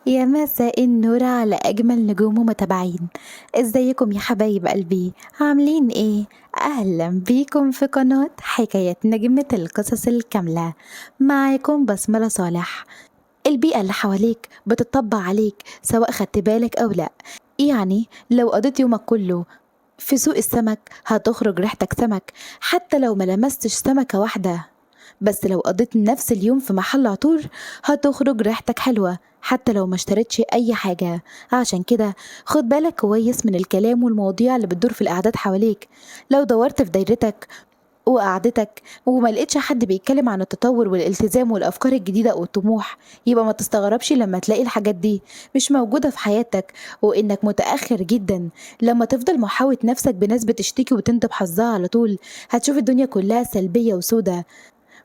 يا مساء النور على أجمل نجوم ومتابعين. ازيكم يا حبايب قلبي؟ عاملين ايه؟ أهلا بيكم في قناة حكاية نجمة القصص الكاملة. معاكم بسملة صالح. البيئة اللي حواليك بتطبع عليك سواء خدت بالك أو لأ. يعني لو قضيت يومك كله في سوق السمك هتخرج ريحتك سمك، حتى لو ما لمستش سمكة واحدة. بس لو قضيت نفس اليوم في محل عطور هتخرج ريحتك حلوة حتى لو ما اشتريتش أي حاجة. عشان كده خد بالك كويس من الكلام والمواضيع اللي بتدور في القعدات حواليك. لو دورت في دايرتك وقعدتك وما لقيتش حد بيتكلم عن التطور والالتزام والأفكار الجديدة والطموح، يبقى ما تستغربش لما تلاقي الحاجات دي مش موجودة في حياتك، وإنك متأخر جدا. لما تفضل محاوط نفسك بناس بتشتكي وتندب حظها على طول هتشوف الدنيا كلها سلبية وسودة.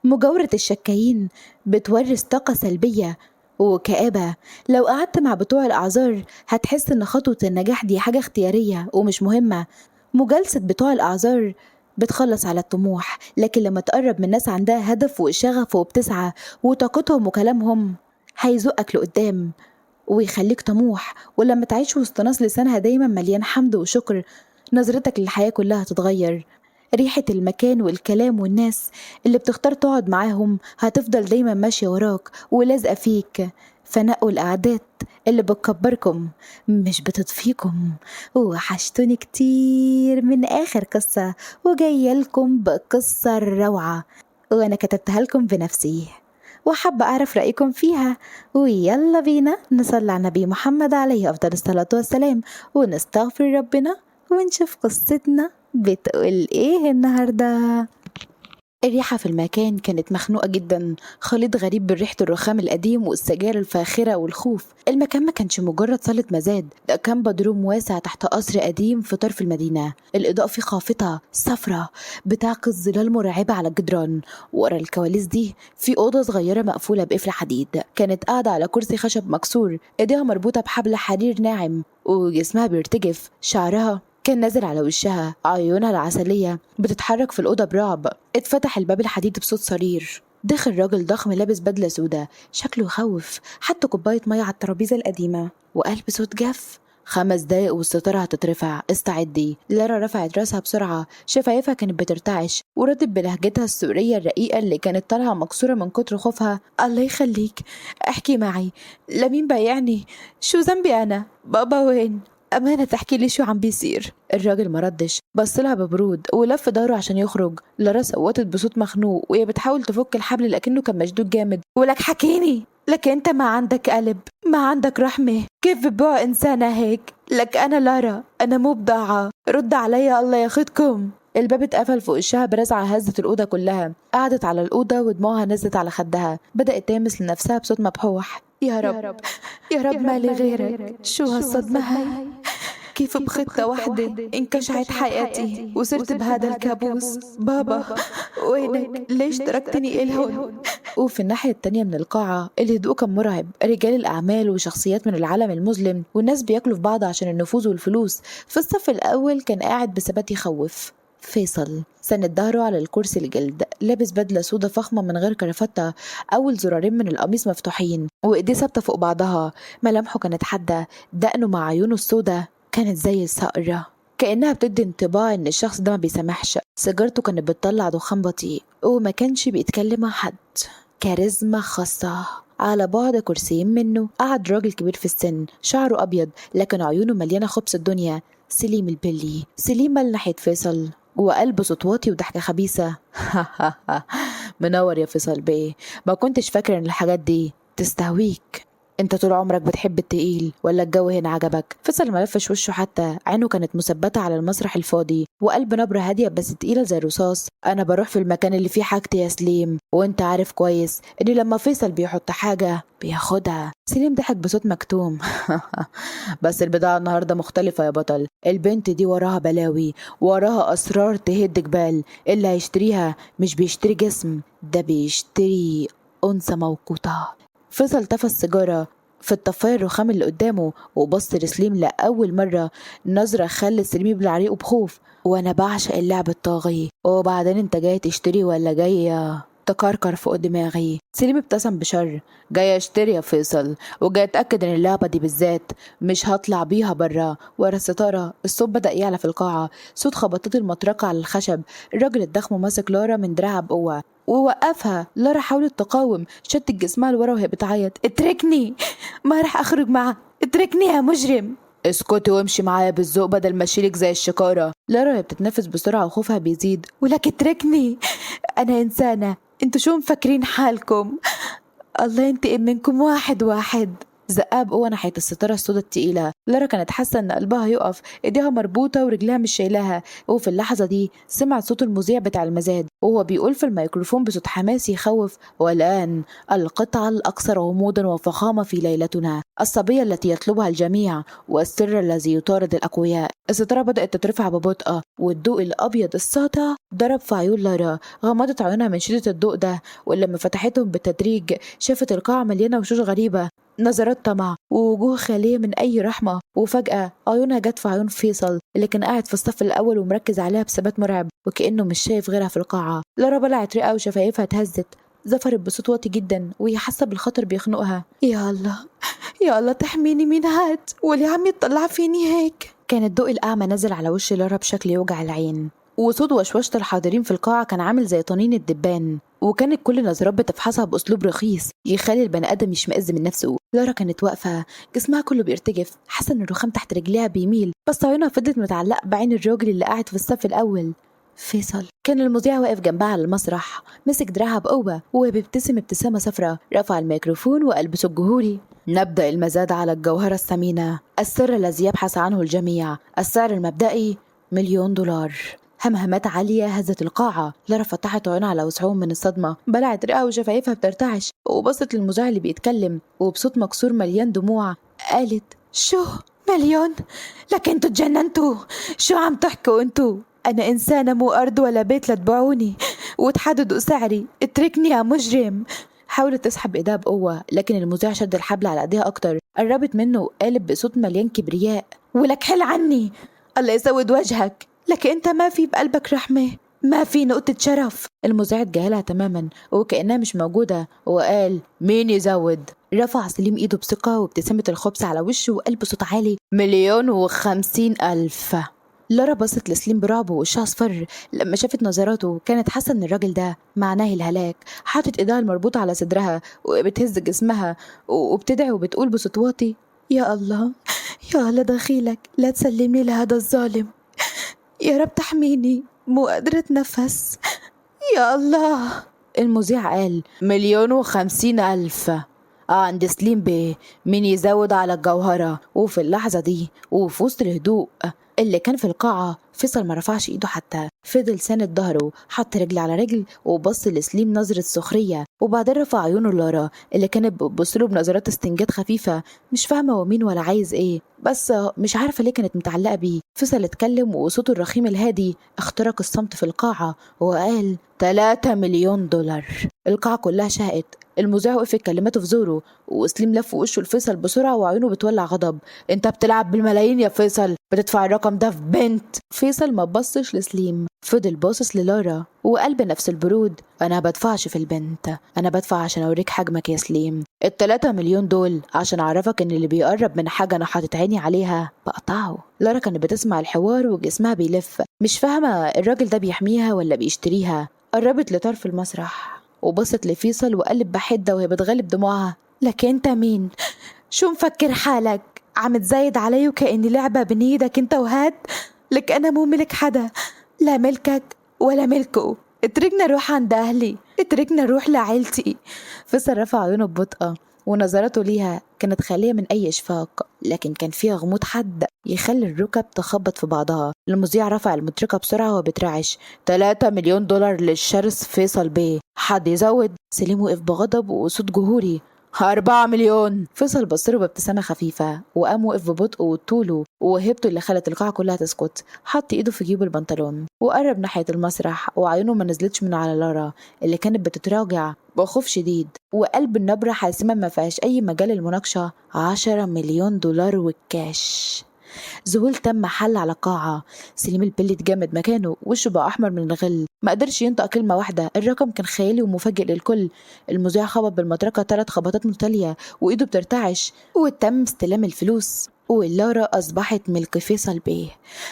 مجاورة الشكايين بتورث طاقة سلبية وكآبة. لو قعدت مع بتوع الأعذار هتحس إن خطوة النجاح دي حاجة اختيارية ومش مهمة. مجالسة بتوع الأعذار بتخلص على الطموح، لكن لما تقرب من ناس عندها هدف وشغف وبتسعى وطاقتهم وكلامهم هيزقك لقدام ويخليك طموح. ولما تعيش وسط ناس لسانها دايما مليان حمد وشكر نظرتك للحياة كلها هتتغير. ريحة المكان والكلام والناس اللي بتختار تقعد معاهم هتفضل دايما ماشية وراك ولازقة فيك. فنقوا القعدات اللي بتكبركم مش بتطفيكم. وحشتوني كتير من آخر قصة وجاية لكم بقصة روعة، وأنا كتبتها لكم بنفسي وحابة أعرف رأيكم فيها. ويلا بينا نصلي على النبي محمد عليه أفضل الصلاة والسلام ونستغفر ربنا ونشوف قصتنا بتقول إيه النهاردة. الريحة في المكان كانت مخنوقة جدا، خليط غريب بين ريحة الرخام القديم والسجاير الفاخرة والخوف. المكان ما كانش مجرد صالة مزاد، ده كان بدروم واسع تحت قصر قديم في طرف المدينة. الإضاءة فيه خافتة صفرة بتعكس ظلال مرعبة على الجدران. ورا الكواليس دي في أوضة صغيرة مقفولة بقفل حديد، كانت قاعدة على كرسي خشب مكسور، إيديها مربوطة بحبل حرير ناعم وجسمها بيرتجف. شعرها كان نازل على وشها، عيونها العسلية بتتحرك في الأوضة برعب. اتفتح الباب الحديد بصوت صرير، دخل راجل ضخم لابس بدلة سودا شكله يخوف، حط كوباية مية على الترابيزة القديمة وقال بصوت جاف: 5 دقايق والستارة هتترفع، استعدي. لارا رفعت راسها بسرعة، شفايفها كانت بترتعش وردت بلهجتها السورية الرقيقة اللي كانت طالعة مكسورة من كتر خوفها: الله يخليك، احكي معي. لمين بايعني؟ شو ذنبي أنا؟ بابا وين؟ أمانة تحكي لي شو عم بيصير. الراجل مردش، بصلها ببرود ولف ظهره عشان يخرج. لارا صوتت بصوت مخنوق وهي بتحاول تفك الحبل لكنه كان مشدود جامد. ولك حكيني، لك انت ما عندك قلب، ما عندك رحمة، كيف ببيع إنسانة هيك؟ لك أنا لارا، أنا مو بضاعة، رد عليا الله ياخدكم. الباب اتقفل فوق وشها برزعة هزت الأوضة كلها. قعدت على الأوضة ودموعها نزلت على خدها، بدأت تلمس لنفسها بصوت مبحوح: يا رب، يا رب مالي غيرك، شو هالصدمة هاي؟ كيف بخطة واحدة انكشعت حياتي وصرت بهذا الكابوس؟ بابا وينك؟ ليش تركتني إلهن؟ وفي الناحية التانية من القاعة الهدوء كان مرعب، رجال الأعمال وشخصيات من العالم المظلم والناس بياكلوا في بعض عشان النفوذ والفلوس. في الصف الأول كان قاعد بثبات يخوف فيصل، سند ظهره على الكرسي الجلد، لابس بدلة سودا فخمة من غير كرافتة، أول زرارين من القميص مفتوحين وإيديه ثابتة فوق بعضها. ملامحه كانت حادة، دقنه مع عيونه السودا كانت زي الصقرة، كأنها بتدي انطباع إن الشخص ده ما بيسامحش. سيجارته كانت بتطلع دخان بطيء وما كانش بيتكلم مع حد. كاريزما خاصة. على بعد كرسيين منه قعد راجل كبير في السن، شعره أبيض لكن عيونه مليانة خبز الدنيا. سليم البلي. سليم مال ناحية فيصل وقلبه صوت واطي وضحكة خبيثة: منور يا فيصل بيه، ما كنتش فاكر إن الحاجات دي تستهويك. انت طول عمرك بتحب التقيل ولا الجو هنا عجبك؟ فيصل ملفش وشه، حتى عينه كانت مثبتة على المسرح الفاضي وقلب نبرة هادية بس تقيلة زي الرصاص: انا بروح في المكان اللي فيه حاجتي يا سليم، وانت عارف كويس ان لما فيصل بيحط حاجة بياخدها. سليم ضحك بصوت مكتوم: بس البضاعة النهاردة مختلفة يا بطل، البنت دي وراها بلاوي، وراها أسرار تهد جبال. اللي هيشتريها مش بيشتري جسم، ده بيشتري أنثى موقوتة. فضل طفى السيجارة في الطفاية الرخام اللي قدامه وبص لسليم لأول مرة، نظرة خلت سليم يبلع ريقه بخوف: وأنا بعشق اللعب الطاغي، وبعدين أنت جاي تشتري ولا جاي تكركر فوق دماغي. سليم ابتسم بشر. جاي اشتري يا فيصل، وجاي اتاكد ان اللعبه دي بالذات مش هطلع بيها برا. ورا الستاره الصوت بدا يعلى في القاعه، صوت خبطات المطرقه على الخشب. الراجل الضخم ماسك لارا من دراعها بقوه ووقفها. لارا حاولت تقاوم، شدت جسمها لورا وهي بتعيط. اتركني، ما راح اخرج معه، اتركني يا مجرم. اسكتي وامشي معايا بالذوق بدل ما اشيلك زي الشكاره. لارا وهي بتتنفس بسرعه وخوفها بيزيد. ولك اتركني، انا انسانه، انتوا شو مفكرين حالكم؟ الله ينتقم منكم واحد واحد. زقها بقوة ناحية الستارة السودا التقيلة. لارا كانت حاسة إن قلبها يقف، إيديها مربوطة ورجلها مش شايلاها. وفي اللحظة دي سمعت صوت المذيع بتاع المزاد وهو بيقول في الميكروفون بصوت حماسي يخوف: والآن القطعة الأكثر غموضا وفخامة في ليلتنا، الصبية التي يطلبها الجميع والسر الذي يطارد الأقوياء. الستارة بدأت تترفع ببطء والضوء الأبيض الساطع ضرب في عيون لارا. غمضت عيونها من شدة الضوء ده، ولما فتحتهم بالتدريج شافت القاعة مليانة وشوش غريبة، نظرات طمع ووجوه خالية من أي رحمة. وفجأة عيونها جت في عيون فيصل اللي كان قاعد في الصف الأول ومركز عليها بثبات مرعب وكأنه مش شايف غيرها في القاعة. لارا بلعت رئة وشفايفها اتهزت، زفرت بصوت واطي جدا وهي حاسة بالخطر بيخنقها. يا الله، يا الله تحميني من هاد، وليه عم يطلع فيني هيك؟ كان الضوء الأعمى نزل على وش لارا بشكل يوجع العين، وصوت وشوشة الحاضرين في القاعة كان عامل زي طنين الدبان. وكانت كل النظرات بتفحصها بأسلوب رخيص يخلي البني آدم يشمئز من نفسه. لارا كانت واقفة، جسمها كله بيرتجف، حاسة إن الرخام تحت رجليها بيميل، بس عيونها فضلت متعلقة بعين الراجل اللي قاعد في الصف الأول، فيصل. كان المذيع واقف جنبها على المسرح، مسك دراعها بقوة وبيبتسم ابتسامة صفرة. رفع الميكروفون وقال بصوت جهوري: نبدأ المزاد على الجوهرة الثمينة، السر الذي يبحث عنه الجميع. السعر المبدئي $1,000,000. همهمات عالية هزت القاعة. لارا فتحت عيونها على وسعهم من الصدمة، بلعت رئها وشفايفها بترتعش، وبصت للمذيع اللي بيتكلم وبصوت مكسور مليان دموع قالت: شو 1,000,000؟ لكن انتوا اتجننتوا، شو عم تحكوا انتوا؟ أنا إنسانة مو أرض ولا بيت لتبيعوني وتحددوا سعري، اتركني يا مجرم. حاولت تسحب ايدها بقوة لكن المذيع شد الحبل على ايديها أكتر، قربت منه وقالب بصوت مليان كبرياء: ولك حل عني، الله يسود وجهك، لك انت ما في بقلبك رحمة، ما في نقطة شرف. المذيع اتجاهلها تماما وكأنها مش موجودة وقال: مين يزود؟ رفع سليم ايده بثقة وابتسامة الخبز على وشه وقال بصوت عالي: 1,050,000. لارا بصت لسليم برعب ووشها اصفر لما شافت نظراته. كانت حاسة ان الراجل ده معناه الهلاك. حاطت ايدها المربوطة على صدرها وبتهز جسمها وبتدعي وبتقول بصوت واطي: يا الله، يا الله دخيلك، لا تسلمني لهذا الظالم، يا رب تحميني، مو قادرة اتنفس، يا الله. المذيع قال: 1,050,000 عند سليم بيه، مين يزود على الجوهرة؟ وفي اللحظة دي وفي وسط الهدوء اللي كان في القاعة، فيصل ما رفعش ايده حتى، فضل ساند ظهره، حط رجل على رجل وبص لسليم نظرة سخرية، وبعدين رفع عيونه لارا اللي كانت بتبصله بنظرات استنجاد خفيفة، مش فاهمة هو مين ولا عايز ايه، بس مش عارفة ليه كانت متعلقة بيه. فيصل اتكلم وصوته الرخيم الهادي اخترق الصمت في القاعة وقال: $3,000,000. القاعة كلها شهقت. المذيع وقف كلماته في زوره وسليم لف وشه لفيصل بسرعة وعيونه بتولع غضب: انت بتلعب بالملايين يا فيصل، بتدفع الرقم ده في بنت. فيصل ما بصش لسليم، فضل باصص للارا وقال بنفس البرود: انا بدفعش في البنت، انا بدفع عشان اوريك حجمك يا سليم. ال3 مليون دول عشان اعرفك ان اللي بيقرب من حاجة انا حاطط عيني عليها بقطعه. لارا كانت بتسمع الحوار وجسمها بيلف، مش فاهمة الراجل ده بيحميها ولا بيشتريها. قربت لطرف المسرح وبصت لفيصل وقلب بحدة وهي بتغلب دموعها: لك انت مين؟ شو مفكر حالك؟ عم تزايد علي وكأني لعبة بين ايدك انت وهاد؟ لك انا مو ملك حدا، لا ملكك ولا ملكه، اتركنا نروح عند اهلي، اتركنا نروح لعيلتي. فيصل رفع عيونه ببطء ونظراته ليها كانت خالية من أي إشفاق، لكن كان فيها غموض حد يخلي الركب تخبط في بعضها. المذيع رفع المطرقة بسرعة وبترعش: $3,000,000 للشرس فيصل بيه، حد يزود؟ سليم وقف بغضب وصوت جهوري: 4 مليون. فيصل بصره بابتسامة خفيفة وقام وقف ببطء وطوله وهيبته اللي خلت القاعة كلها تسكت. حط ايده في جيب البنطلون وقرب ناحية المسرح وعيونه ما نزلتش من على لارا اللي كانت بتتراجع بخوف شديد، وقلب النبرة حاسمة ما فيهاش أي مجال للمناقشة: $10 مليون والكاش. ذهول تم حل على قاعة. سليم البلي اتجمد مكانه، وشه بقى أحمر من الغل، ما قدرش ينطق كلمة واحدة. الرقم كان خيالي ومفاجئ للكل. المذيع خبط بالمطرقة 3 خبطات متتالية وإيده بترتعش، وتم استلام الفلوس، ولارا أصبحت ملك فيصل بيه.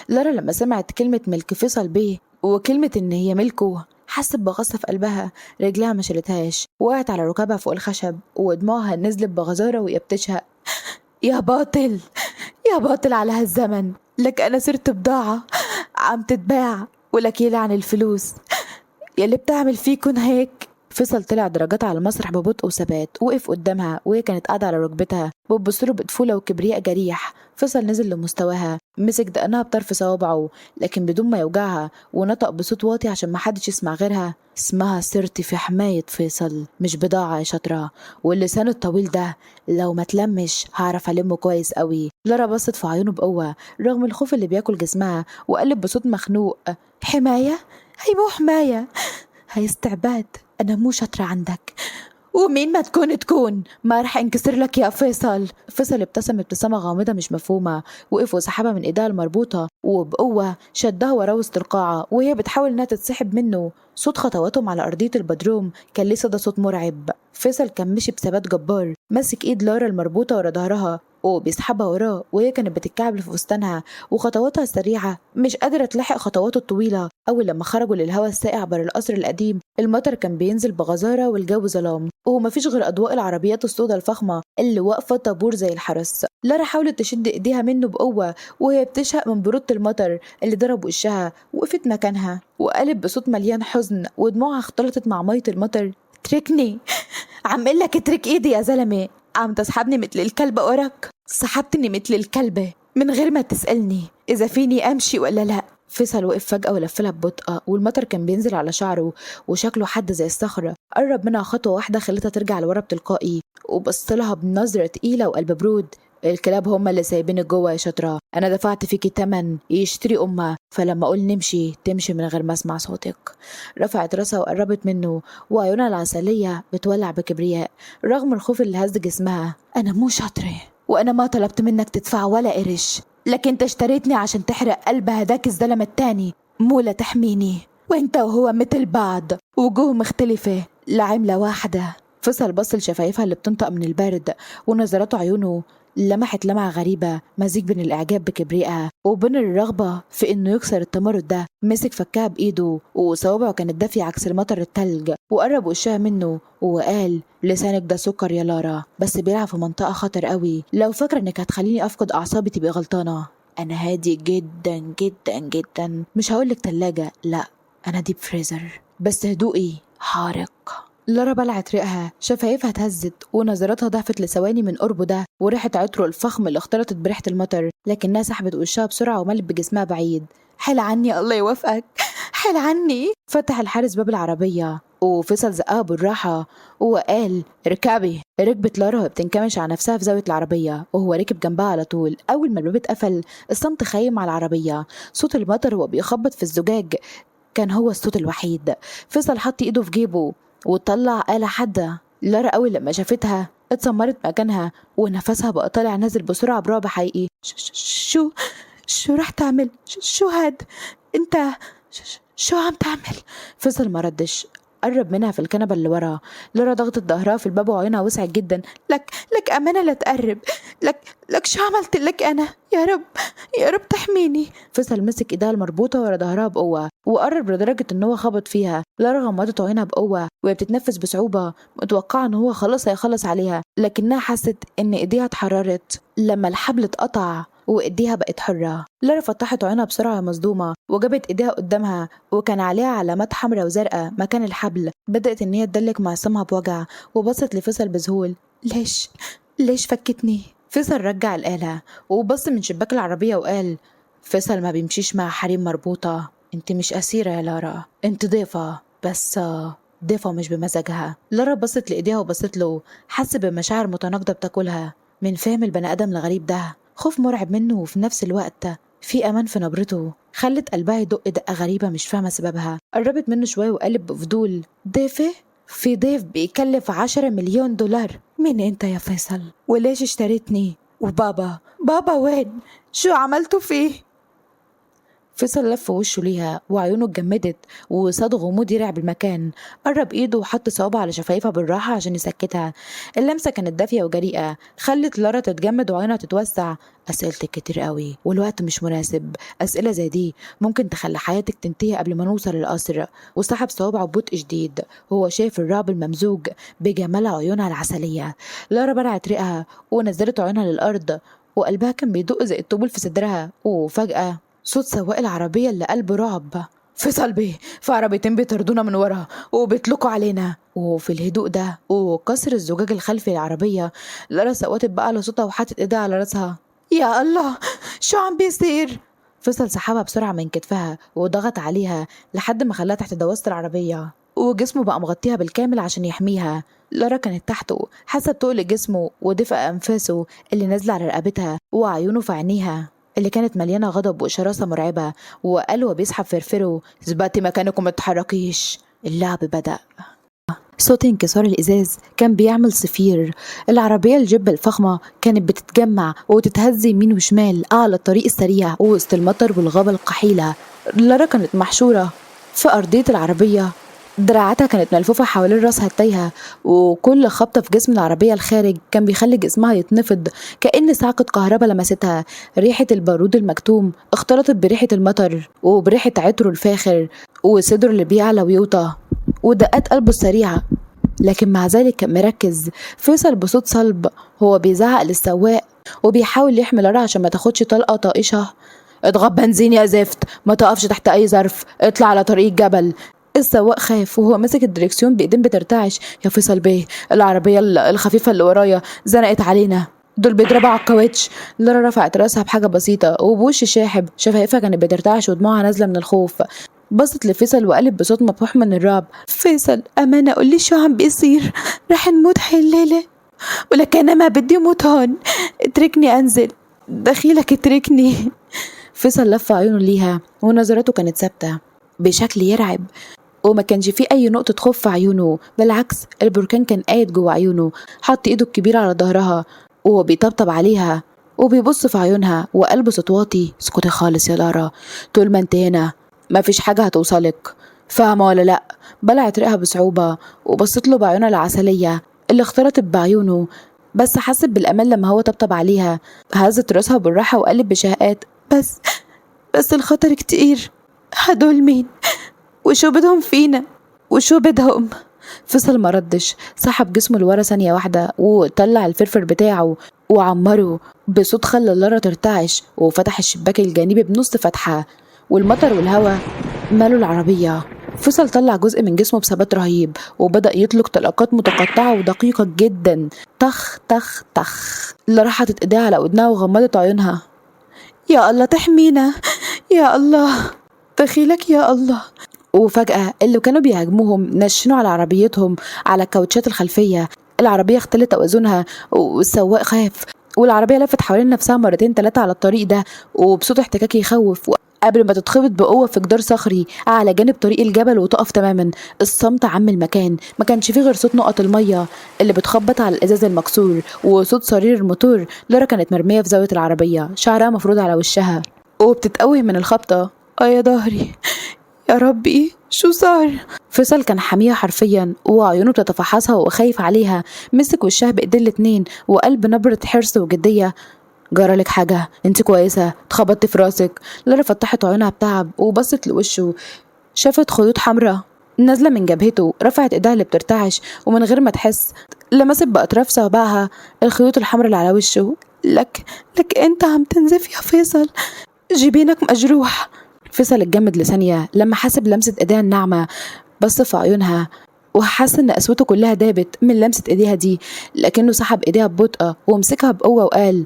لارا لما سمعت كلمة ملك فيصل بيه وكلمة إن هي ملكه حست بغصة في قلبها. رجلها ما شالتهاش، وقعت على ركابها فوق الخشب ودموعها نزلت بغزارة وهي بتشهق. يا باطل، يا باطل على هالزمن، لك أنا صرت بضاعة عم تتباع، ولك يلعن الفلوس يلي بتعمل فيكن هيك. فيصل طلع درجات على المسرح ببطء وثبات، وقف قدامها وهي كانت قاعدة على ركبتها بتبصله بطفولة وكبرياء جريح. فيصل نزل لمستواها، مسك دقنها بطرف صوابعه لكن بدون ما يوجعها، ونطق بصوت واطي عشان ما حدش يسمع غيرها: اسمها صرتي في حماية فيصل، مش بضاعة يا شاطرة، واللسان الطويل ده لو ما تلمش هعرف ألمه كويس قوي. لارا بصت في عيونه بقوة رغم الخوف اللي بياكل جسمها، وقلب بصوت مخنوق: حماية؟ هي مو حماية، هي استعباد، أنا مو شاطرة عندك، ومين ما تكون ما رح انكسر لك يا فيصل. فيصل ابتسم ابتسامة غامضة مش مفهومة، وقف وسحبها من ايدها المربوطة وبقوة شدها ورا وسط القاعة وهي بتحاول انها تتسحب منه. صوت خطواتهم على أرضية البدروم كان ليه صدى صوت مرعب. فيصل كان مشي بثبات جبار، ماسك ايد لارا المربوطة ورا ظهرها وبيسحبها وراه، وهي كانت بتتكعبل في فستانها وخطواتها السريعة مش قادرة تلاحق خطواته الطويلة. أول لما خرجوا للهواء الساقع بره القصر القديم المطر كان بينزل بغزارة والجو ظلام، ومفيش غير أضواء العربيات السوداء الفخمة اللي واقفة طابور زي الحرس. لارا حاولت تشد إيديها منه بقوة وهي بتشهق من برودة المطر اللي ضرب وشها. وقفت مكانها وقالت بصوت مليان حزن ودموعها اختلطت مع مية المطر: اتركني، عم قلك اترك ايدي يا زلمة، عم تسحبني مثل الكلبة وراك، سحبتني مثل الكلبة من غير ما تسألني إذا فيني أمشي ولا لأ. فيصل وقف فجأة ولفلها ببطء، والمطر كان بينزل على شعره وشكله حد زي الصخرة. قرب منها خطوة واحدة خلتها ترجع لورا بتلقائي، وبصلها بنظرة تقيلة وقلب برود: الكلاب هم اللي سايبينك جوا يا شطرة، أنا دفعت فيكي تمن يشتري أمها، فلما أقول نمشي تمشي من غير ما أسمع صوتك. رفعت راسها وقربت منه وعيونها العسلية بتولع بكبرياء رغم الخوف اللي هز جسمها: أنا مو شاطرة، وأنا ما طلبت منك تدفع ولا قرش، لكن انت اشتريتني عشان تحرق قلب هداك الزلمة التاني، مو لتحميني، وانت وهو مثل بعض، وجوه مختلفة لعملة واحدة. فصل بص لشفايفها اللي بتنطق من البرد، ونظرات عيونه لمحت لمعة غريبة مزيج بين الإعجاب بكبريائها وبين الرغبة في إنه يكسر التمرد ده. مسك فكها بإيده وصوابعه كانت دافية عكس المطر التلج، وقرب وشها منه وقال: لسانك ده سكر يا لارا، بس بيلعب في منطقة خطر قوي، لو فاكرة إنك هتخليني أفقد أعصابي تبقى غلطانة. أنا هادي جدا جدا جدا، مش هقولك تلاجة، لأ أنا ديب فريزر، بس هدوئي حارق. لارا بلعت ريقها، شفايفها اتهزت ونظراتها ضعفت لثواني من قربه ده وريحة عطره الفخم اللي اختلطت بريحة المطر، لكنها سحبت وشها بسرعة وملت بجسمها بعيد. حل عني الله يوفقك، حل عني. فتح الحارس باب العربية وفصل زقها بالراحة وقال: اركبي. ركبت لارا وهي بتنكمش على نفسها في زاوية العربية وهو ركب جنبها على طول. أول ما الباب اتقفل الصمت خيم على العربية، صوت المطر وهو بيخبط في الزجاج كان هو الصوت الوحيد. فصل حط ايده في جيبه وطلع آلة حادة. لارا أول لما شافتها اتسمرت مكانها ونفسها بقى طالع نازل بسرعة برعب حقيقي. شو رح تعمل؟ شو هاد؟ انت شو عم تعمل؟ فصل ما ردش، قرب منها في الكنبة اللي ورا. لارا ضغطت ظهرها في الباب وعينها وسعت جدا. لك أمانة لا تقرب، لك شو عملت لك أنا؟ يا رب، يا رب تحميني. فصل مسك ايدها المربوطة ورا ظهرها بقوة وقرب لدرجة ان هو خبط فيها. لارا غمضت عينها بقوة وهي بتتنفس بصعوبة متوقعة ان هو خلاص هيخلص عليها، لكنها حست ان ايديها اتحررت لما الحبل اتقطع وايديها بقت حرة. لارا فتحت عينها بسرعة مصدومة وجابت ايديها قدامها وكان عليها علامات حمراء وزرقاء مكان الحبل. بدأت ان هي تدلك معصمها بوجع وبصت لفصل بذهول: ليش فكتني؟ فصل رجع الآلة وبص من شباك العربية وقال: فصل ما بيمشيش مع حريم مربوطة، انت مش أسيرة يا لارا، انت ضيفة، بس ضيفة مش بمزاجها. لارا بصت لإيديها وبصت له، حس بمشاعر متناقضة بتاكلها من فهم البني آدم الغريب ده. خوف مرعب منه وفي نفس الوقت في أمان في نبرته خلت قلبها يدق دقة غريبة مش فاهمة سببها. قربت منه شوية وقالت بفضول: ضيفة؟ في ضيف بيكلف 10 مليون دولار؟ مين انت يا فيصل؟ وليش اشتريتني؟ وبابا بابا وين؟ شو عملتوا فيه؟ فيصل لف وشه ليها وعيونه اتجمدت وصاد غموض يرعب المكان. قرب ايده وحط صوابعه على شفايفها بالراحة عشان يسكتها. اللمسة كانت دافية وجريئة، خلت لارا تتجمد وعينها تتوسع. أسئلتك كتير قوي والوقت مش مناسب. أسئلة زي دي ممكن تخلي حياتك تنتهي قبل ما نوصل للقصر. وسحب صوابعه ببطء شديد وهو شايف الرعب الممزوج بجمال عيونها العسلية. لارا بلعت ريقها ونزلت عيونها للأرض وقلبها كان بيدق زي الطبول في صدرها. وفجأة صوت سواق العربية اللي قلبه رعب: فيصل بيه، في عربيتين بيطردونا من ورا وبيطلقوا علينا. وفي الهدوء ده وكسر الزجاج الخلفي للعربية، لارا سوتت بقى على صوتها وحطت ايدها على راسها. يا الله، شو عم بيصير؟ فيصل سحبها بسرعة من كتفها وضغط عليها لحد ما خلاها تحت دواسة العربية، وجسمه بقى مغطيها بالكامل عشان يحميها. لارا كانت تحته، حاسة بتقل جسمه ودفء أنفاسه اللي نازلة على رقبتها وعيونه في عينيها اللي كانت مليانة غضب وشراسة مرعبة. وقال وبيسحب فرفره: اثبتي مكانك وما تتحركيش. اللعب بدأ. صوت انكسار الإزاز كان بيعمل صفير. العربية الجيب الفخمة كانت بتتجمع وتتهز يمين وشمال على الطريق السريع وسط المطر والغابة القحيلة. لارا كانت محشورة في أرضية العربية، دراعاتها كانت ملفوفة حوالين راسها التايهة، وكل خبطة في جسم العربية الخارج كان بيخلي جسمها يتنفض كأن صعقة كهرباء لمستها. ريحة البارود المكتوم اختلطت بريحة المطر وبريحة عطره الفاخر وصدره اللي بيعلى ويوطى ودقات قلبه السريعة. لكن مع ذلك كان مركز. فيصل بصوت صلب هو بيزعق للسواق وبيحاول يحمي لارا عشان ما تاخدش طلقة طائشة: اضغط بنزين يا زفت، ما تقفش تحت اي ظرف، اطلع على طريق الجبل. السواق خاف وهو ماسك الدركسيون بايدين بترتعش: يا فيصل بيه، العربية الخفيفة اللي ورايا زنقت علينا، دول بيضربوا على الكاوتش. لارا رفعت راسها بحاجة بسيطة وبوش شاحب، شفايفها كانت بترتعش ودموعها نازلة من الخوف. بصت لفيصل وقالت بصوت مبحوح من الرعب: فيصل أمانة قولي شو عم بيصير، رح نموت هاي الليلة، ولك أنا ما بدي أموت هون، اتركني أنزل، دخيلك اتركني. فيصل لف عيونه ليها ونظراته كانت ثابتة بشكل يرعب، وما كانش فيه أي نقطة خوف في عيونه، بالعكس البركان كان قايد جوه عيونه. حط إيده الكبيرة على ظهرها وهو بيطبطب عليها وبيبص في عيونها وقلبه صوت واطي: اسكتي خالص يا لارا، طول ما انت هنا مفيش حاجة هتوصلك، فاهمة ولا لأ؟ بلعت ريقها بصعوبة وبصت له بعيونها العسلية اللي اختلطت بعيونه، بس حست بالأمان لما هو طبطب عليها. هزت راسها بالراحة وقالت بشهقات: بس الخطر كتير، هدول مين؟ وشو بدهم فينا؟ وشو بدهم؟ فصل مردش، سحب جسمه لورا ثانية واحدة وطلع الفرفر بتاعه وعمره بصوت خلى لارا ترتعش، وفتح الشباك الجانبي بنص فتحة والمطر والهواء مالوا العربية. فصل طلع جزء من جسمه بثبات رهيب وبدأ يطلق طلقات متقطعة ودقيقة جدا: طخ طخ طخ. لارا حطت ايديها على ودنها وغمضت عيونها: يا الله تحمينا، يا الله دخيلك يا الله. وفجأة اللي كانوا بيهاجموهم نشنوا على عربيتهم على الكاوتشات الخلفية. العربية اختلت توازنها والسواق خاف، والعربية لفت حوالين نفسها مرتين تلاتة على الطريق ده وبصوت احتكاك يخوف قبل ما تتخبط بقوة في جدار صخري على جانب طريق الجبل وتقف تماما. الصمت عم المكان، ما كانش فيه غير صوت نقط المية اللي بتخبط على الإزاز المكسور وصوت صرير الموتور. لارا كانت مرمية في زاوية العربية، شعرها مفروض على وشها وبتتقوي من الخبطة: يا ظهري، يا ربي شو صار؟ فيصل كان حاميها حرفيا وعيونه بتتفحصها وهو خايف عليها. مسك وشها بايديه الاتنين وقال بنبرة حرص وجدية: جرالك حاجة؟ انت كويسة؟ اتخبطتي في راسك؟ لارا فتحت عيونها بتعب وبصت لوشه، شافت خيوط حمراء نازلة من جبهته. رفعت ايدها اللي بترتعش ومن غير ما تحس لمست بأطراف صوابعها الخيوط الحمراء اللي على وشه. لك انت عم تنزف يا فيصل، جبينك مجروح. فيصل اتجمد لثانية لما حس بلمسة ايديها الناعمة، بص في عيونها وحس ان قسوته كلها دابت من لمسة ايديها دي، لكنه سحب ايديها ببطء ومسكها بقوة وقال: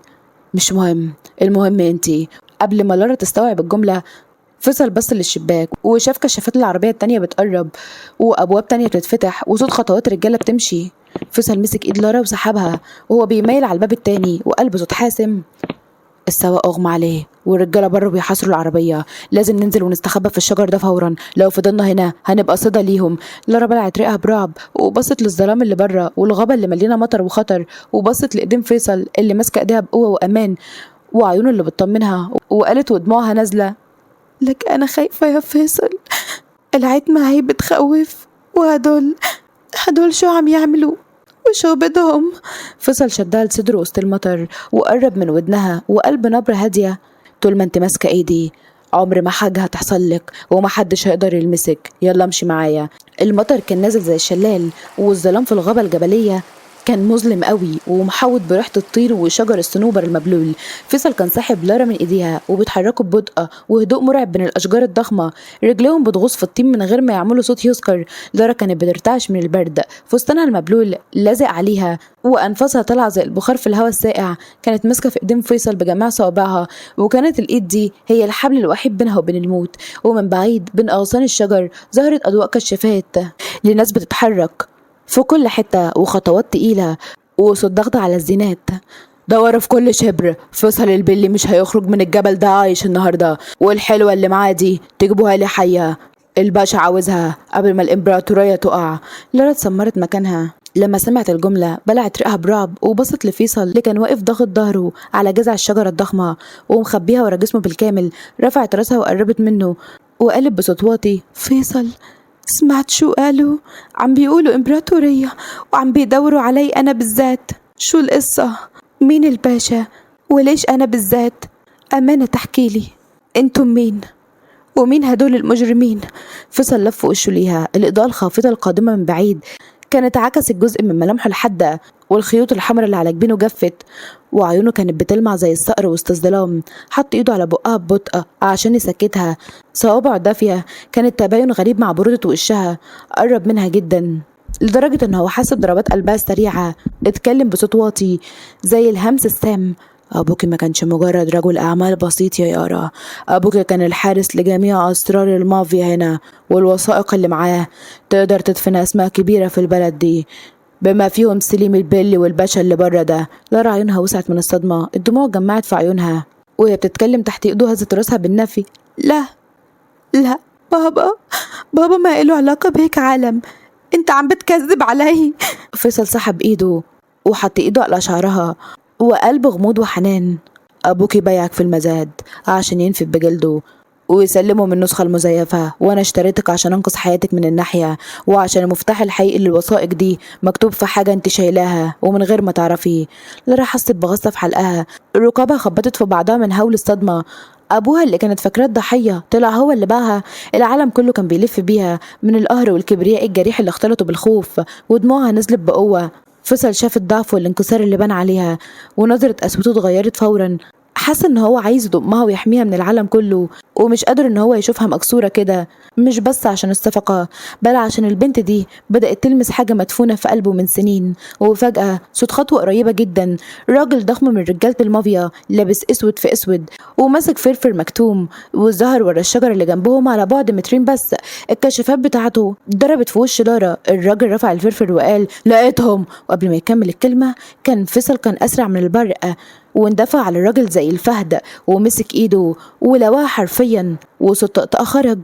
مش مهم، المهم انتي. قبل ما لارا تستوعب الجملة فيصل بص للشباك وشاف كشافات العربية التانية بتقرب وأبواب تانية بتتفتح وصوت خطوات رجالة بتمشي. فيصل مسك ايد لارا وسحبها وهو بيميل على الباب التاني وقال بصوت حاسم: السواق أغمى عليه والرجالة بره بيحاصروا العربية، لازم ننزل ونستخبى في الشجر ده فورا، لو فضلنا هنا هنبقى صدى ليهم. لارا بلعت ريقها برعب وبصت للظلام اللي بره والغابة اللي مليانة مطر وخطر، وبصت لإيدين فيصل اللي ماسكة ايديها بقوة وأمان وعيونه اللي بتطمنها، وقالت ودموعها نازلة: لك أنا خايفة يا فيصل، العتمة هي بتخوف، وهدول شو عم يعملوا وشو بدهم؟ فيصل شدها لصدره وسط المطر وقرب من ودنها وقال بنبرة هادية: طول ما انت ماسكة ايدي عمر ما حاجة هتحصل لك ومحدش هيقدر يلمسك، يلا امشي معايا. المطر كان نازل زي الشلال، والظلام في الغابة الجبلية كان مظلم قوي ومحوط بريحة الطير وشجر الصنوبر المبلول. فيصل كان ساحب لارا من ايديها وبيتحركوا ببطء وهدوء مرعب بين الاشجار الضخمة، رجليهم بتغوص في الطين من غير ما يعملوا صوت يذكر. لارا كانت بترتعش من البرد، فستانها المبلول لازق عليها وانفاسها طالعه زي البخار في الهواء الساقع. كانت ماسكه في ايدين فيصل بجميع صوابعها، وكانت الايد دي هي الحبل الوحيد بينها وبين الموت. ومن بعيد بين اغصان الشجر ظهرت اضواء كشافات لناس بتتحرك في كل حتة وخطوات تقيلة وصوت ضغط على الزينات: دوروا في كل شبر، فيصل البلي مش هيخرج من الجبل ده عايش النهاردة، والحلوة اللي معاه دي تجيبوها لي حية، الباشا عاوزها قبل ما الإمبراطورية تقع. لارا اتسمرت مكانها لما سمعت الجملة، بلعت ريقها برعب وبصت لفيصل اللي كان واقف ضاغط ظهره على جذع الشجرة الضخمة ومخبيها ورا جسمه بالكامل. رفعت راسها وقربت منه وقالت بصوت واطي: فيصل، سمعت شو قالوا؟ عم بيقولوا إمبراطورية وعم بيدوروا علي أنا بالذات، شو القصة؟ مين الباشا؟ وليش أنا بالذات؟ أمانة تحكيلي، انتم مين؟ ومين هدول المجرمين؟ فيصل لف وشه ليها، الإضاءة الخافتة القادمة من بعيد كانت عكست جزء من ملامحه الحادة، والخيوط الحمراء اللي على جبينه جفت وعيونه كانت بتلمع زي الصقر وسط الظلام. حط ايده على بقها ببطء عشان يسكتها، صوابعه دافية كانت تباين غريب مع برودة وشها. قرب منها جدا لدرجة ان هو حس بضربات قلبها السريعة. اتكلم بصوت واطي زي الهمس السام: أبوكي ما كانش مجرد رجل أعمال بسيط يا يارا، أبوكي كان الحارس لجميع أسرار المافيا هنا، والوثائق اللي معاه تقدر تدفن أسماء كبيرة في البلد دي بما فيهم سليم البلي والباشا اللي بره ده. لارا عيونها وسعت من الصدمة، الدموع جمعت في عيونها وهي بتتكلم تحت ايده هزت راسها بالنفي: لا لا، بابا ما له علاقة بهيك عالم، انت عم بتكذب علي. فيصل سحب ايده وحط ايده على شعرها وقال بغموض وحنان: ابوكي بيعك في المزاد عشان ينفد بجلده ويسلمه من النسخة المزيفة، وانا اشتريتك عشان انقذ حياتك من الناحية، وعشان المفتاح الحقيقي للوثائق دي مكتوب في حاجة انت شايلاها ومن غير ما تعرفيه. لارا حست بغصة في حلقها، ركابها خبطت في بعضها من هول الصدمة. ابوها اللي كانت فاكراه الضحية طلع هو اللي باعها. العالم كله كان بيلف بيها من القهر والكبرياء الجريح اللي اختلطوا بالخوف، ودموعها نزلت بقوة. فيصل شاف الضعف والانكسار اللي بان عليها ونظرة قسوته اتغيرت فورا. حس ان هو عايز يضمها ويحميها من العالم كله، ومش قادر ان هو يشوفها مكسورة كده، مش بس عشان الصفقة بل عشان البنت دي بدأت تلمس حاجة مدفونة في قلبه من سنين. وفجأة صوت خطوة قريبة جدا، راجل ضخم من رجالة المافيا لابس اسود في اسود وماسك فرفر مكتوم وظهر ورا الشجر اللي جنبهم على بعد مترين بس. الكشافات بتاعته ضربت في وش لارا. الراجل رفع الفرفر وقال: لقيتهم. وقبل ما يكمل الكلمة كان أسرع من البرق واندفع على الراجل زي الفهد ومسك ايده ولواها حرفيا، وصوت طقطقة خرج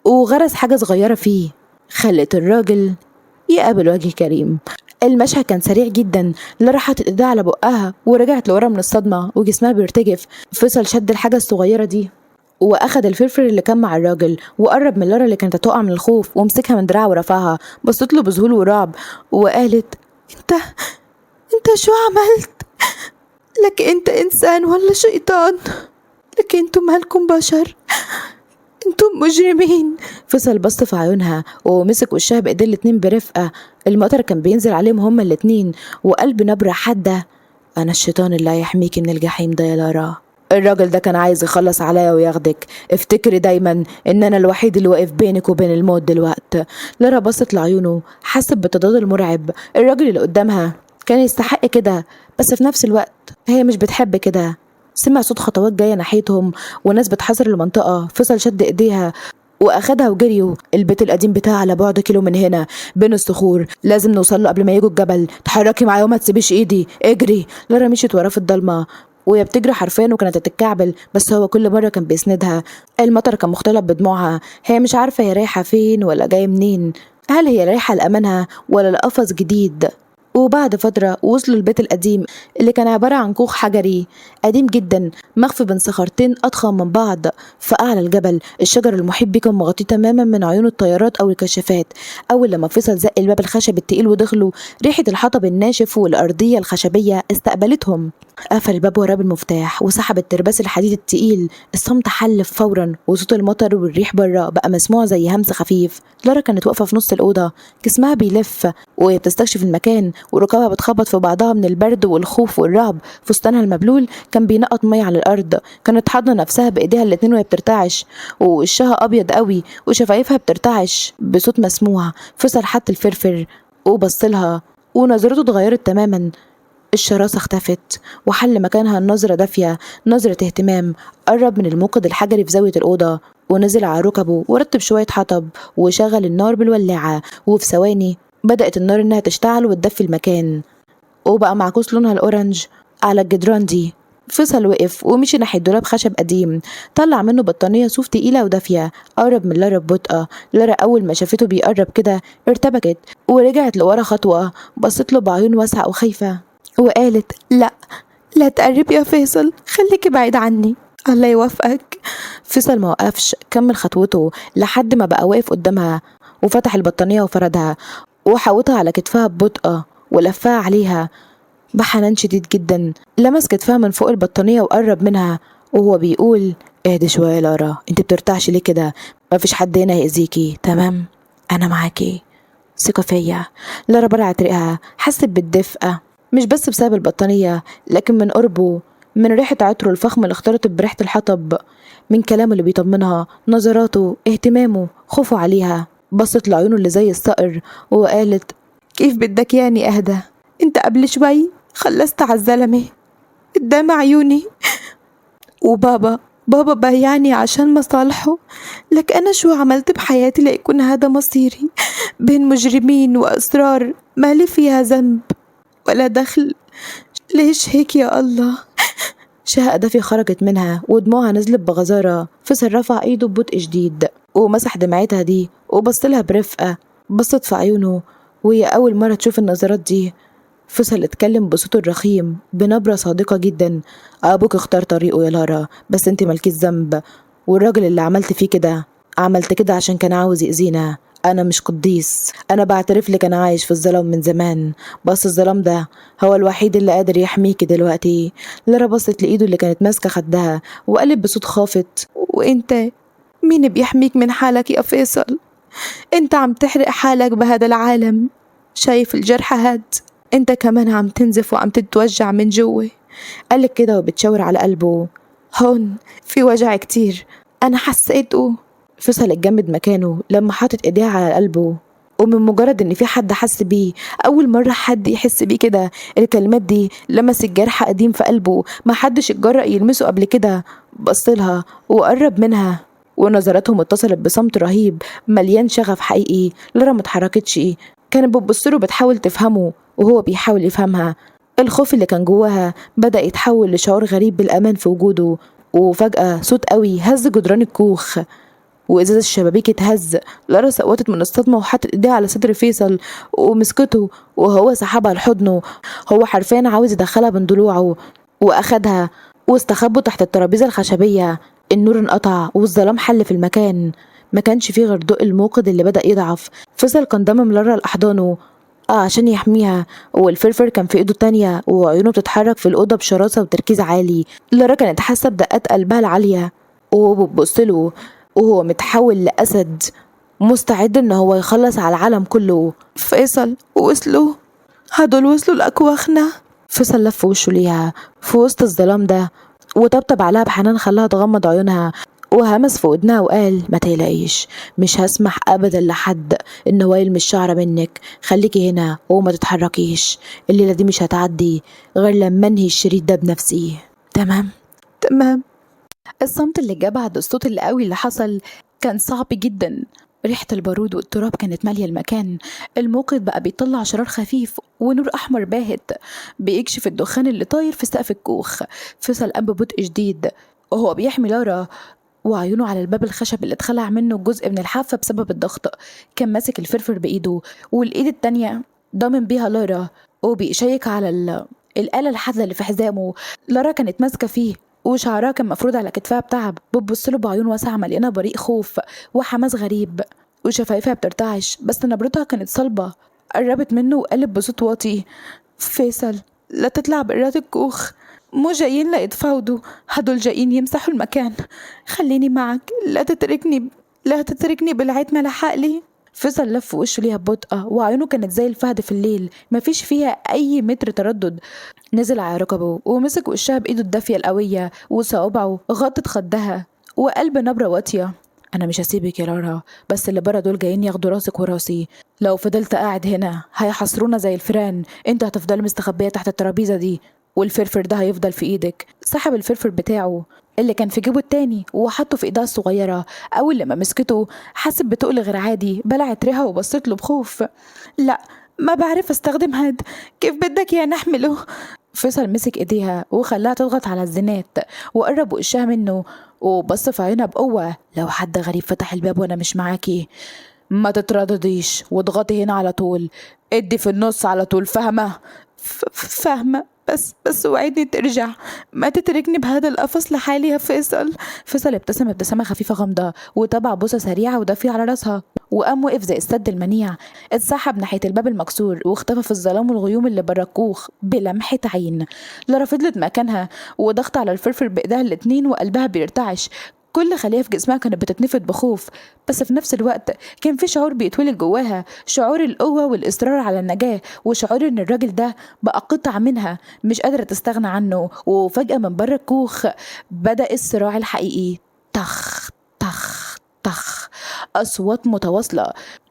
وغرس حاجة صغيرة فيه خلت الراجل يقابل وجه كريم. المشهد كان سريع جدا، لارا حطت ايدها على بقها ورجعت لورا من الصدمة وجسمها بيرتجف. فيصل شد الحاجة الصغيرة دي واخد الفلفل اللي كان مع الراجل وقرب من لارا اللي كانت هتقع من الخوف ومسكها من دراعها ورفعها. بصت له بذهول ورعب وقالت: انت شو عملت؟ لك انت انسان ولا شيطان؟ لك انتم مالكم بشر، انتم مجرمين. فيصل بص في عيونها ومسك وشها بايديه الاتنين برفقة. المطر كان بينزل عليهم هما الاتنين وقال بنبرة حادة: انا الشيطان اللي هيحميكي من الجحيم ده يا لارا. الراجل ده كان عايز يخلص عليا وياخدك، افتكري دايما ان انا الوحيد اللي واقف بينك وبين الموت دلوقت. لارا بصت لعيونه حست بالتضاد المرعب. الراجل اللي قدامها كان يستحق كده، بس في نفس الوقت هي مش بتحب كده. سمع صوت خطوات جاية ناحيتهم وناس بتحاصر المنطقة. فيصل شد ايديها واخدها وجريوا. البيت القديم بتاعها على بعد كيلو من هنا بين الصخور، لازم نوصل له قبل ما يجوا الجبل. تحركي معايا وما تسيبيش ايدي، اجري. لارا مشيت وراه في الضلمة وهي بتجري حرفيا وكانت هتتكعبل، بس هو كل مرة كان بيسندها. المطر كان مختلط بدموعها، هي مش عارفة هي رايحة فين ولا جاية منين. هل هي رايحة لأمانها ولا لقفص جديد وبعد فترة وصلوا البيت القديم اللي كان عبارة عن كوخ حجري قديم جدا مخفي بين صخرتين أضخم من بعض في أعلى الجبل. الشجر المحيط بيه كان مغطيه تماما من عيون الطيارات أو الكشافات. أول لما فيصل زق الباب الخشب التقيل ودخلوا، ريحة الحطب الناشف والأرضية الخشبية استقبلتهم. قفل الباب وراه بالمفتاح وسحب الترباس الحديد التقيل. الصمت حل فورا، وصوت المطر والريح بره بقى مسموع زي همس خفيف. لارا كانت واقفة في نص الأوضة، جسمها بيلف وهي بتستكشف المكان، وركابها بتخبط في بعضها من البرد والخوف والرعب. فستانها المبلول كان بينقط مية على الأرض. كانت حاضنة نفسها بإيديها الاتنين وهي بترتعش، ووشها أبيض قوي وشفايفها بترتعش بصوت مسموع. فصل حط الفرفر وبصلها، ونظرته اتغيرت تماما. الشراسة اختفت وحل مكانها النظرة دافية، نظرة اهتمام. قرب من الموقد الحجري في زاوية الأوضة ونزل على ركبه ورتب شوية حطب وشغل النار بالولاعة، وفي ثواني بدأت النار إنها تشتعل وتدفي المكان، وبقى معكوس لونها الأورنج على الجدران دي. فيصل وقف ومشي ناحية دولاب خشب قديم، طلع منه بطانية صوف تقيلة ودافية. قرب من لارا ببطء. لارا أول ما شافته بيقرب كده ارتبكت ورجعت لورا خطوة، بصت له بعيون واسعة وخايفة وقالت: لا، لا تقرب يا فيصل، خليكي بعيد عني، الله يوفقك. فيصل ما وقفش، كمل خطوته لحد ما بقى واقف قدامها، وفتح البطانية وفردها وحوطها على كتفها ببطء ولفها عليها بحنان شديد جدا. لمس كتفها من فوق البطانية وقرب منها وهو بيقول: اهدي شوية يا لارا، انت بترتعش ليه كده؟ مفيش حد هنا هيأذيكي، تمام؟ انا معاكي، ثقة فيا. لارا بلعت ريقها، حست بالدفء مش بس بسبب البطانية لكن من قربه، من ريحة عطره الفخم اللي اختلطت بريحة الحطب، من كلامه اللي بيطمنها، نظراته، اهتمامه، خوفه عليها. بصت لعيونه اللي زي الصقر وقالت: كيف بدك يعني اهدى؟ انت قبل شوي خلصت على الزلمة قدام عيوني، وبابا بايعني عشان مصالحه، لك أنا شو عملت بحياتي ليكون هذا مصيري بين مجرمين وأسرار مالي فيها ذنب ولا دخل؟ ليش هيك يا الله؟ شهقة دافية خرجت منها ودموعها نزلت بغزارة. فصل رفع ايده ببطء شديد ومسح دمعتها دي وبصلها برفقة. بصت في عيونه وهي أول مرة تشوف النظرات دي. فصل اتكلم بصوته الرخيم بنبرة صادقة جدا: أبوك اختار طريقه يا لارا، بس انت مالكيش ذنب، والراجل اللي عملت فيه كده عملت كده عشان كان عاوز يأذينا. أنا مش قديس، أنا بعترف لك أنا عايش في الظلام من زمان، بس الظلام ده هو الوحيد اللي قادر يحميكي دلوقتي. لارا بصت لإيده اللي كانت ماسكة خدها وقالت بصوت خافت: وانت مين بيحميك من حالك يا فيصل؟ انت عم تحرق حالك بهذا العالم، شايف الجرح هاد؟ انت كمان عم تنزف وعم تتوجع من جوا. قالك كده وبتشاور على قلبه: هون في وجع كتير انا حسيته. فصل اتجمد مكانه لما حاطط ايديها على قلبه، ومن مجرد ان في حد حس بيه، اول مرة حد يحس بيه كده، الكلمات دي لمست جرح قديم في قلبه ما حدش اتجرأ يلمسه قبل كده. بصلها وقرب منها ونظراتهم اتصلت بصمت رهيب مليان شغف حقيقي. لارا متحركتش، كانت بتبصله بتحاول تفهمه وهو بيحاول يفهمها. الخوف اللي كان جواها بدأ يتحول لشعور غريب بالأمان في وجوده. وفجأة صوت قوي هز جدران الكوخ وإزاز الشبابيك اتهز. لارا سقطت من الصدمة وحطت ايديها على صدر فيصل ومسكته وهو سحبها لحضنه. هو حرفيا عاوز يدخلها بين ضلوعه، وأخدها واستخبوا تحت الترابيزة الخشبية. النور انقطع والظلام حل في المكان، ما كانش فيه غير ضوء الموقد اللي بدأ يضعف. فيصل كان ضمم لارا لأحضانه عشان يحميها، والفرفر كان في ايده التانية وعيونه بتتحرك في الأوضة بشراسة وتركيز عالي. لارا كانت حاسة بدقات قلبها العالية وهو بتبصله وهو متحول لأسد مستعد ان هو يخلص على العالم كله. فيصل هدول وصلوا لأكواخنا. فيصل لف وشه ليها في وسط الظلام ده وطبطب عليها بحنان خلاها تغمض عيونها، وهمس في ودنها وقال: ما تقلقيش، مش هسمح ابدا لحد ان هو يلمس شعره منك، خليكي هنا وما تتحركيش، الليله دي مش هتعدي غير لما انهي الشريط ده بنفسي، تمام؟ تمام. الصمت اللي جه بعد الصوت القوي اللي حصل كان صعب جدا. ريحة البارود والتراب كانت مالية المكان. الموقد بقى بيطلع شرار خفيف ونور أحمر باهت بيكشف الدخان اللي طاير في سقف الكوخ. فصل قام ببطء شديد وهو بيحمي لارا، وعيونه على الباب الخشب اللي اتخلع منه جزء من الحافة بسبب الضغط. كان ماسك الفرفر بإيده والإيد التانية ضامن بيها لارا وبيشيك على الآلة الحادة اللي في حزامه. لارا كانت ماسكة فيه وشعرها كان مفروض على كتفها بتعب، بتبصله بعيون واسعة مليانة بريق خوف وحماس غريب، وشفايفها بترتعش بس نبرتها كانت صلبة. قربت منه وقالت بصوت واطي: فيصل، لا تطلع برات الكوخ، مو جايين ليتفاوضوا، هدول جايين يمسحوا المكان. خليني معك، لا تتركني بالعتمة لحالي. فيصل لف وشه ليها ببطء وعيونه كانت زي الفهد في الليل، مفيش فيها أي متر تردد. نزل على ركبه ومسك وشها بإيده الدافية القوية وصوابعه غطت خدها وقلب نبرة واطية: أنا مش هسيبك يا لارا، بس اللي برا دول جايين ياخدوا راسك وراسي. لو فضلت قاعد هنا هيحصرونا زي الفيران، انت هتفضل مستخبية تحت الترابيزة دي، والفرفر ده هيفضل في ايدك. سحب الفرفر بتاعه اللي كان في جيبه التاني وحطه في ايدها الصغيرة. أول لما مسكته حست بتقل غير عادي، بلعت ريها وبصت له بخوف: لا، ما بعرف استخدم هاد، كيف بدك يا نحمله؟ فيصل مسك ايديها وخلاها تضغط على الزنات وقرب وشها منه وبص في عينها بقوة: لو حد غريب فتح الباب وانا مش معاكي ما تتردديش واضغطي هنا على طول، ادي في النص على طول، فاهمة؟ فاهمة، بس وعدني ترجع، ما تتركني بهذا القفص لحالي يا فيصل. فيصل ابتسم ابتسامة خفيفة غامضة وطبع بوسة سريعة ودافية على راسها، وقام وقف زي السد المنيع. اتسحب ناحية الباب المكسور واختفى في الظلام والغيوم اللي برا الكوخ بلمحة عين. لارا فضلت مكانها وضغط على الفرفر بإيدها الاتنين وقلبها بيرتعش. كل خلية في جسمها كانت بتتنفض بخوف، بس في نفس الوقت كان في شعور بيتولد جواها، شعور القوة والإصرار على النجاة، وشعور إن الراجل ده بقى قطعة منها مش قادرة تستغنى عنه. وفجأة من بره الكوخ بدأ الصراع الحقيقي: طخ طخ طخ، أصوات متواصلة،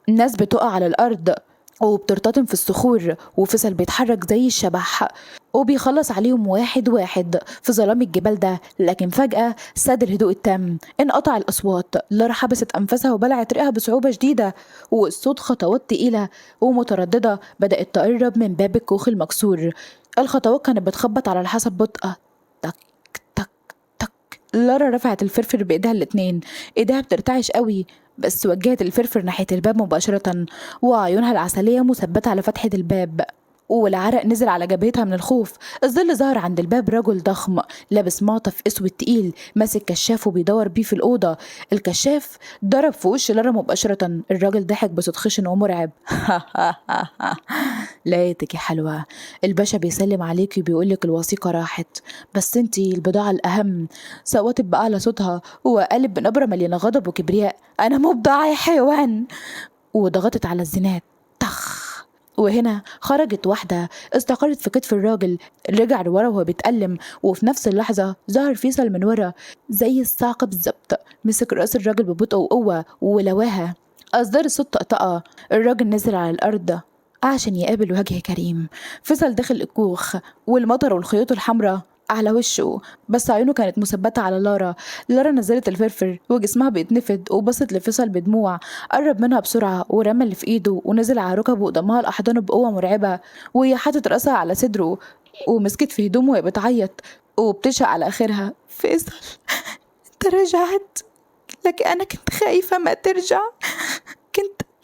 ناس بتقع على الأرض وبترتطم في الصخور، وفصل بيتحرك زي الشبح وبيخلص عليهم واحد واحد في ظلام الجبال ده. لكن فجأة ساد الهدوء التام، انقطع الأصوات. لارا حبست أنفاسها وبلعت رئها بصعوبة شديدة، والصوت خطوات تقيلة ومترددة بدأت تقرب من باب الكوخ المكسور. الخطوات كانت بتخبط على الحسب ببطء: تك تك تك. لارا رفعت الفرفر بإيدها الاتنين، إيديها بترتعش قوي، بس وجهت الفرفر ناحية الباب مباشرة وعيونها العسلية مثبتة على فتحة الباب، والعرق نزل على جبهتها من الخوف. الظل ظهر عند الباب رجل ضخم لابس معطف اسود تقيل ماسك كشاف وبيدور بيه في الأوضة. الكشاف ضرب في وش لارا مباشرة. الراجل ضحك بصوت خشن ومرعب: لقيتك يا حلوة، الباشا بيسلم عليكي وبيقولك الوثيقة راحت، بس انتي البضاعة الأهم. صوتت بأعلى صوتها وقالت بنبرة مليانة غضب وكبرياء: أنا مو بضاعة يا حيوان. وضغطت على الزناد: طخ. وهنا خرجت واحدة استقرت في كتف الراجل، رجع لورا وهو بيتألم، وفي نفس اللحظة ظهر فيصل من ورا زي الصاعقة بالظبط، مسك رأس الراجل ببطء وقوة ولواها. أصدر الصوت طقطقة. الراجل نزل على الأرض عشان يقابل وجه كريم. فيصل دخل الكوخ والمطر والخيوط الحمراء على وشه، بس عيونه كانت مثبتة على لارا. لارا نزلت الفرفر وجسمها بيتنفض وبصت لفيصل بدموع. قرب منها بسرعة ورمى اللي في ايده ونزل على ركبه وضمها لأحضانه بقوة مرعبة، وهي حاطت راسها على صدره ومسكت في هدومه وهي بتعيط وبتشق على آخرها: فيصل، انت رجعت، لكن أنا كنت خايفة ما ترجع،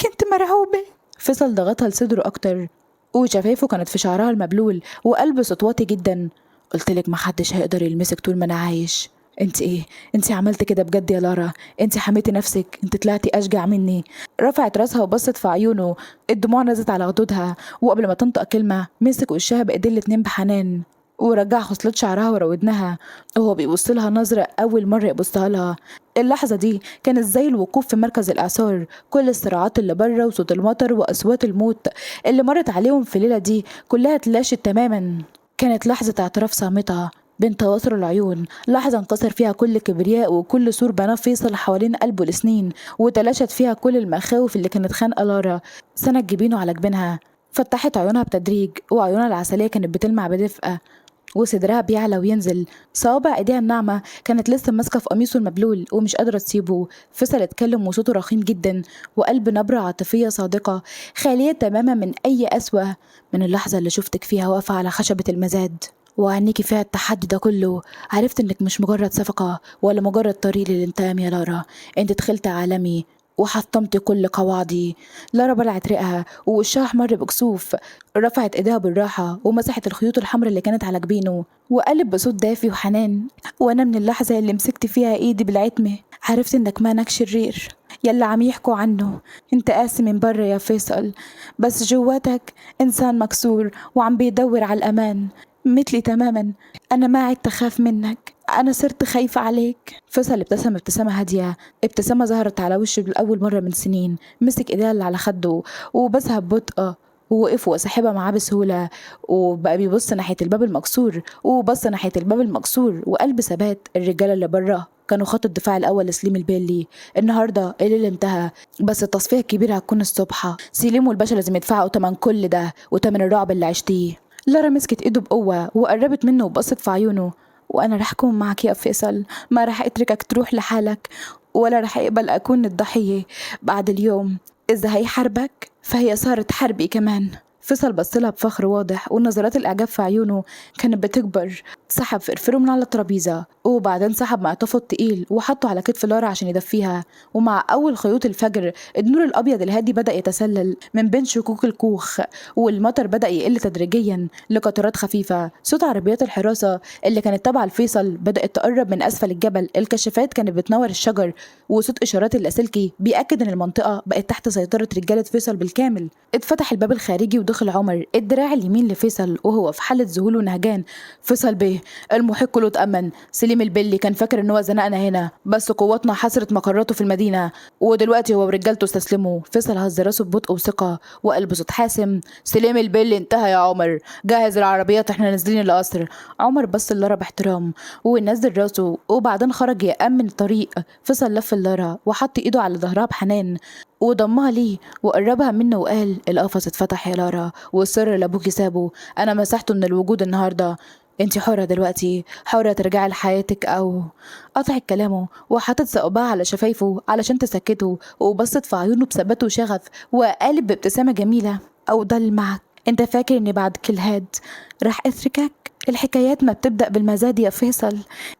كنت مرعوبة. فيصل ضغطها لصدره أكتر وشفايفه كانت في شعرها المبلول وقلبه صوت جدا: قلتلك محدش هيقدر يلمسك طول ما أنا عايش. انت ايه؟ انت عملت كده بجد يا لارا؟ انت حميتي نفسك، انت طلعتي أشجع مني. رفعت راسها وبصت في عيونه، الدموع نزلت على خدودها، وقبل ما تنطق كلمة مسك وشها بإيديه الاتنين بحنان ورجع خصلات شعرها ورا ودنها وهو بيبص لها نظرة أول مرة يبصها لها. اللحظة دي كانت زي الوقوف في مركز الإعصار. كل الصراعات اللي بره وصوت المطر وأصوات الموت اللي مرت عليهم في الليلة دي كلها اتلاشت تماما. كانت لحظة اعتراف صامتة بين تواصل العيون، لحظة انكسر فيها كل كبرياء وكل سور بناه فيصل حوالين قلبه لسنين، وتلاشت فيها كل المخاوف اللي كانت خانقة لارا. سند جبينه على جبينها، فتحت عيونها بتدريج وعيونها العسلية كانت بتلمع بدفء وصدرها بيعلى وينزل. صوابع ايديها الناعمة كانت لسه ماسكة في قميصه المبلول ومش قادرة تسيبه. فيصل اتكلم وصوته رخيم جدا وقلب نبرة عاطفية صادقة خالية تماما من أي قسوة: من اللحظة اللي شفتك فيها واقفة على خشبة المزاد وعينيكي فيها التحدي ده كله، عرفت انك مش مجرد صفقة ولا مجرد طريق للانتقام يا لارا، انت دخلت عالمي وحطمت كل قواعدي. لارا بلعت ريقها ووشها احمر بكسوف، رفعت ايديها بالراحة ومسحت الخيوط الحمراء اللي كانت على جبينه، وقالت بصوت دافي وحنان: وانا من اللحظة اللي مسكت فيها ايدي بالعتمة عرفت انك مانك شرير يلا عم يحكوا عنه. انت قاسي من برا يا فيصل، بس جواتك انسان مكسور وعم بيدور على الامان مثلي تماما. انا ما عدت اخاف منك، انا صرت خايفة عليك. فيصل ابتسم ابتسامة هادية، ابتسامة ظهرت على وشه لأول مرة من سنين. مسك ايديها اللي على خده وبسها ببطء، ووقف وسحبها معاه بسهولة، وبقى بيبص ناحية الباب المكسور، وبص ناحية الباب المكسور وقلب ثبات. الرجالة اللي برا كانوا خط الدفاع الأول لسليم البيلي. النهاردة الليل انتهى، بس التصفية الكبيرة هتكون الصبح. سليم والباشا لازم يدفعوا تمن كل ده وتمن الرعب اللي عشتيه. لارا مسكت ايده بقوة وقربت منه وبصت في عيونه: وانا رح اكون معك يا فيصل، ما رح اتركك تروح لحالك، ولا رح اقبل اكون الضحية بعد اليوم. اذا هي حربك فهي صارت حربي كمان. فيصل بصلها بفخر واضح ونظرات الإعجاب في عيونه كانت بتكبر. سحب فرفره من على الترابيزة وبعدين سحب معطفه التقيل وحطه على كتف لارا عشان يدفيها. ومع أول خيوط الفجر النور الأبيض الهادي بدأ يتسلل من بين شكوك الكوخ، والمطر بدأ يقل تدريجيا لقطرات خفيفة. صوت عربيات الحراسة اللي كانت تابعة لفيصل بدأت تقرب من أسفل الجبل. الكشافات كانت بتنور الشجر، وصوت إشارات اللاسلكي بيأكد إن المنطقة بقت تحت سيطرة رجالة فيصل بالكامل. اتفتح الباب الخارجي ودخل عمر، الدراع اليمين لفيصل وهو في حالة ذهول ونهجان. فيصل بيه، المحق كله اتأمن. سليم البلي كان فاكر ان هو زنقنا هنا، بس قواتنا حصرت مقراته في المدينة، ودلوقتي هو ورجالته استسلموا. فيصل هز راسه ببطء وثقة وقال بصوت حاسم: سليم البلي انتهى يا عمر، جهز العربيات احنا نازلين القصر. عمر بص لارا باحترام ونزل راسه وبعدين خرج يأمن الطريق. فيصل لف لارا وحط ايده على ظهرها بحنان وضمها ليه وقربها منه وقال: القفص اتفتح يا لارا، والسر اللي ابوكي سابه انا مسحته من الوجود النهارده. انتي حرة دلوقتي، حرة ترجعي لحياتك او... قطعت كلامه وحطت ثقبها على شفايفه علشان تسكته، وبصت في عيونه بثبات وشغف وقالت بابتسامة جميلة: او ضل معك. انت فاكر اني بعد كل هاد رح اتركك؟ الحكايات ما بتبدأ بالمزاد يا فيصل،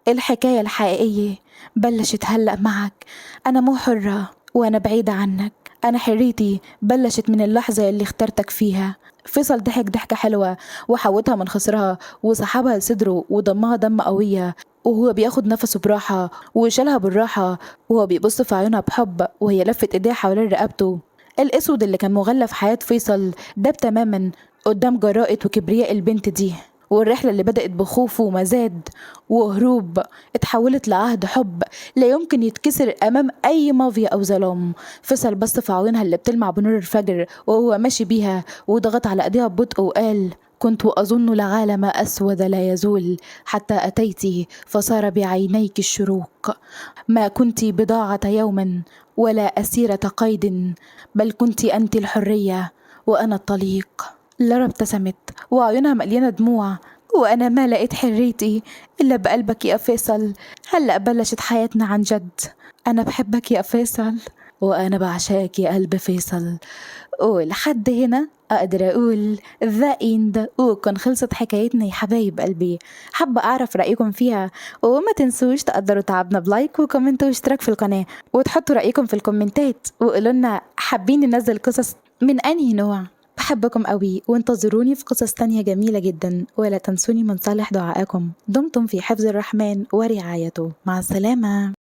الحكاية الحقيقية بلشت هلأ معك. انا مو حرة وانا بعيدة عنك، انا حريتي بلشت من اللحظة اللي اخترتك فيها. فيصل ضحك ضحكة حلوة وحوتها من خصرها وسحبها لصدره وضمها ضمة قوية، وهو بياخد نفسه براحة وشالها بالراحة وهو بيبص في عيونها بحب وهي لفت ايديها حوالين رقبته. الاسود اللي كان مغلف حياة فيصل داب تماما قدام جراءة وكبرياء البنت دي، والرحلة اللي بدأت بخوف ومزاد وهروب اتحولت لعهد حب لا يمكن يتكسر أمام أي مافيا أو ظلام. فيصل بص في عيونها اللي بتلمع بنور الفجر وهو ماشي بيها وضغط على ايديها ببطء وقال: كنت أظن العالم أسود لا يزول حتى أتيت فصار بعينيك الشروق. ما كنت بضاعة يوم ولا أسيرة قيد، بل كنت أنت الحرية وأنا الطليق. لارا ابتسمت وعيونها مليانة دموع: وأنا ما لقيت حريتي إلا بقلبك يا فيصل، هلأ بلشت حياتنا عن جد. أنا بحبك يا فيصل، وأنا بعشقك يا قلب فيصل. ولحد هنا أقدر أقول ذا إند، وكن خلصت حكايتنا يا حبايب قلبي. حابة أعرف رأيكم فيها، وما تنسوش تقدروا تعبنا بلايك وكومنت واشتراك في القناة، وتحطوا رأيكم في الكومنتات وقولولنا حابين ننزل قصص من أنهي نوع. بحبكم قوي وانتظروني في قصص تانية جميلة جدا، ولا تنسوني من صالح دعائكم. دمتم في حفظ الرحمن ورعايته. مع السلامة.